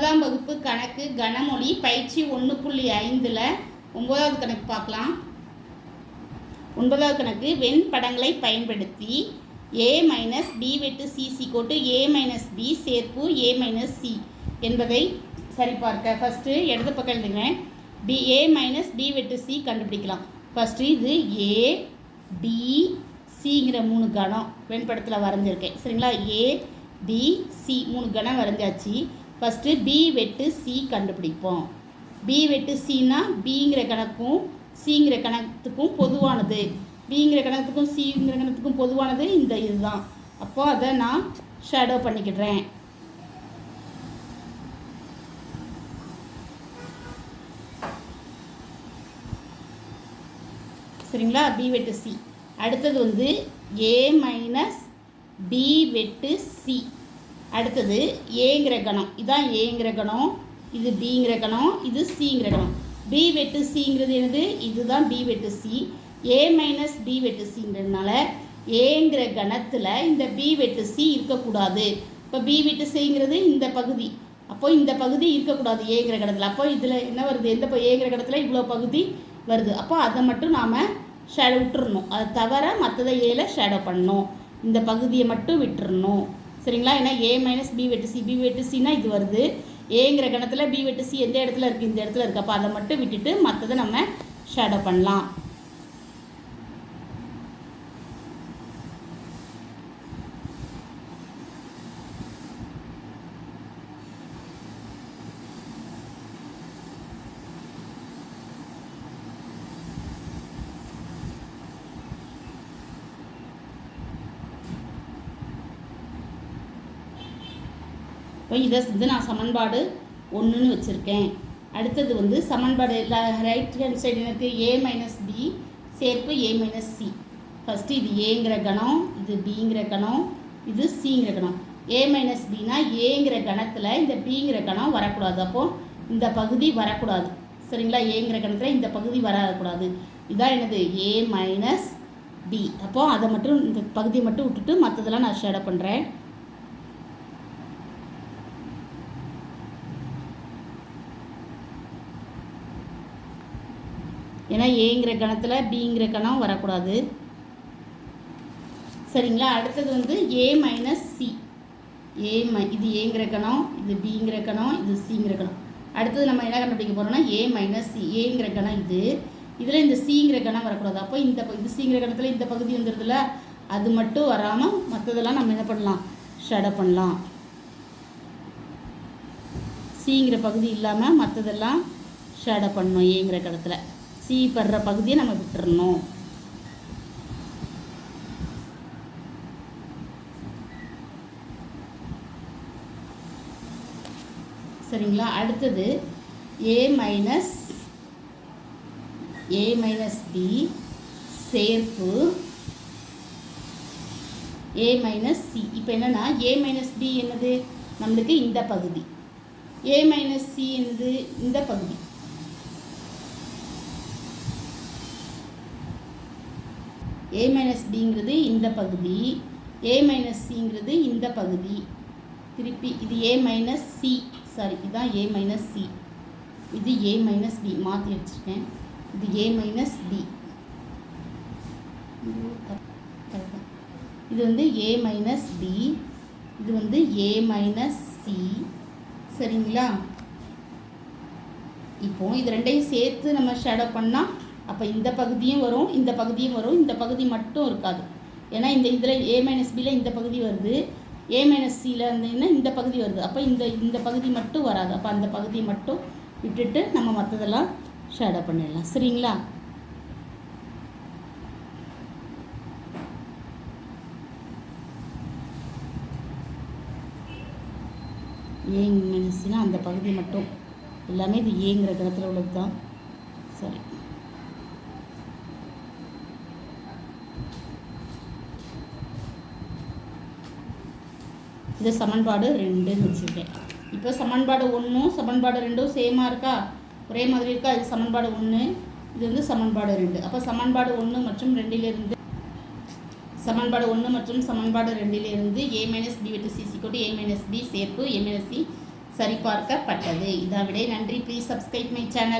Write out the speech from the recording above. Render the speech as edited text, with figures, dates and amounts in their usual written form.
9ஆம் வகுப்பு கணக்கு கணமொழி பயிற்சி 1.5ல் 9வது கணக்கு பார்க்கலாம். 9வது கணக்கு வெண்படங்களை பயன்படுத்தி a மைனஸ் b வெட்டு c = a - b சேர்ப்பு a - c என்பதை சரிபார்க்க. ஃபஸ்ட்டு இடது பக்கம் எழுதுகிறேன். a - b வெட்டு c கண்டுபிடிக்கலாம். ஃபஸ்ட்டு இது a b cங்கிற 3 கணம் வெண்படத்தில் வரைஞ்சிருக்கேன். சரிங்களா? a b c 3 கணம் வரைஞ்சாச்சு. ஃபஸ்ட்டு b வெட்டு c கண்டுபிடிப்போம். b வெட்டு cனா bங்கிற கணக்கும் cங்கிற கணத்துக்கும் பொதுவானது. bங்கிற கணத்துக்கும் cங்கிற கணத்துக்கும் பொதுவானது இந்த இதுதான். அப்போ அதை நான் ஷேடோ பண்ணிக்கிடுறேன். சரிங்களா? b வெட்டு c. அடுத்தது வந்து a மைனஸ் b வெட்டு c. அடுத்தது ஏங்கிற கணம். இதான் ஏங்கிற கணம், இது பிங்கிற கணம், இது சிங்கிற கணம். b வெட்டு சிங்கிறது என்னது? இதுதான் b வெட்டு c. a மைனஸ் b வெட்டு சிங்கிறதுனால ஏங்கிற கணத்தில் இந்த b வெட்டு c இருக்கக்கூடாது. இப்போ b வெட்டு சிங்கிறது இந்த பகுதி. அப்போ இந்த பகுதி இருக்கக்கூடாது ஏங்கிற கணத்தில். அப்போ இதில் என்ன வருது? எந்த ஏங்கிற கணத்தில் இவ்வளோ பகுதி வருது. அப்போ அதை மட்டும் நாம் ஷேடோ விட்டுறணும். அதை தவிர மற்றதை ஏல ஷேடோ பண்ணணும். இந்த பகுதியை மட்டும் விட்டுறணும். சரிங்களா? ஏன்னா a மைனஸ் b வெட்டு c, b வெட்டு cனா இது வருது. ஏங்கிற கணத்தில் b வெட்டு c எந்த இடத்துல இருக்குது? இந்த இடத்துல இருக்குது. அப்போ அதை மட்டும் விட்டுட்டு மற்றதை நம்ம ஷேடோ பண்ணலாம். இப்போ இதை வந்து நான் சமன்பாடு 1ன்னு வச்சுருக்கேன். அடுத்தது வந்து சமன்பாடு ரைட் ஹேண்ட் சைடு எனக்கு a மைனஸ் b சேர்ப்பு a - c. ஃபஸ்ட்டு இது ஏங்கிற கணம், இது பிங்கிற கணம், இது சிங்கிற கணம். a மைனஸ் பினா ஏங்கிற கணத்தில் இந்த பிங்கிற கணம் வரக்கூடாது. அப்போது இந்த பகுதி வரக்கூடாது. சரிங்களா? ஏங்கிற கணத்தில் இந்த பகுதி வரக்கூடாது. இதான் என்னது? a minus b. அப்போது அதை மட்டும் இந்த பகுதியை மட்டும் விட்டுட்டு மற்றதெல்லாம் நான் ஷேடோ பண்ணுறேன். ஏன்னா ஏங்கிற கணத்தில் பிங்கிற கணம் வரக்கூடாது. சரிங்களா? அடுத்தது வந்து a மைனஸ் c. இது ஏங்கிற கணம், இது பிங்கிற கணம், இது சிங்கிற கணம். அடுத்தது நம்ம என்ன கண்டுபிடிக்க போகிறோம்னா a மைனஸ் c. ஏங்கிற கணம் இது, இதில் இந்த சிங்கிற கணம் வரக்கூடாது. அப்போ இது சிங்கிற கணத்தில் இந்த பகுதி வந்துடுதுல, அது மட்டும் வராமல் மற்றதெல்லாம் நம்ம என்ன பண்ணலாம்? ஷேடோ பண்ணலாம். சிங்கிற பகுதி இல்லாமல் மற்றதெல்லாம் ஷேடோ பண்ணணும். ஏங்கிற கணத்தில் சி படுற பகுதியை நம்ம விட்டுறணும். சரிங்களா? அடுத்தது a மைனஸ் b சேர்ப்பு a மைனஸ் c. இப்போ என்னென்னா a மைனஸ் b என்னது? நம்மளுக்கு இந்த பகுதி. a மைனஸ் c என்னது? இந்த பகுதி. a மைனஸ் பிங்கிறது இந்த பகுதி, a மைனஸ் சிங்கிறது இந்த பகுதி. திருப்பி இது a மைனஸ் சி, சாரி இதுதான் a மைனஸ் சி, இது a மைனஸ் பி. மாற்றி வச்சுருக்கேன். இது a மைனஸ் பி, இது வந்து a மைனஸ் பி, இது வந்து a மைனஸ் சி. சரிங்களா? இப்போது இது ரெண்டையும் சேர்த்து நம்ம ஷேடோ பண்ணால் அப்போ இந்த பகுதியும் வரும், இந்த பகுதியும் வரும், இந்த பகுதி மட்டும் இருக்காது. ஏன்னா இதில் a மைனஸ் பியில் இந்த பகுதி வருது, a மைனஸ் சியில் இருந்ததுன்னா இந்த பகுதி வருது. அப்போ இந்த பகுதி மட்டும் வராது. அப்போ அந்த பகுதியை மட்டும் விட்டுட்டு நம்ம மற்றதெல்லாம் ஷேடோ பண்ணிடலாம். சரிங்களா? a மைனஸ்னா அந்த பகுதி மட்டும், எல்லாமே இது ஏங்கிற கணத்தில் உள்ளது தான். சரி, இது சமன்பாடு 2ன்னு வச்சுருக்கேன். இப்போ சமன்பாடு 1ம் சமன்பாடு 2ம் சேமாக இருக்கா? ஒரே மாதிரி இருக்கா? இது சமன்பாடு 1, இது வந்து சமன்பாடு 2. அப்போ சமன்பாடு 1 மற்றும் 2லிருந்து சமன்பாடு 1 மற்றும் சமன்பாடு 2லிருந்து a - b வெட்டு c = a - b சேர்ப்பு a - c சரிபார்க்கப்பட்டது. இதை விட நன்றி. Please subscribe my channel.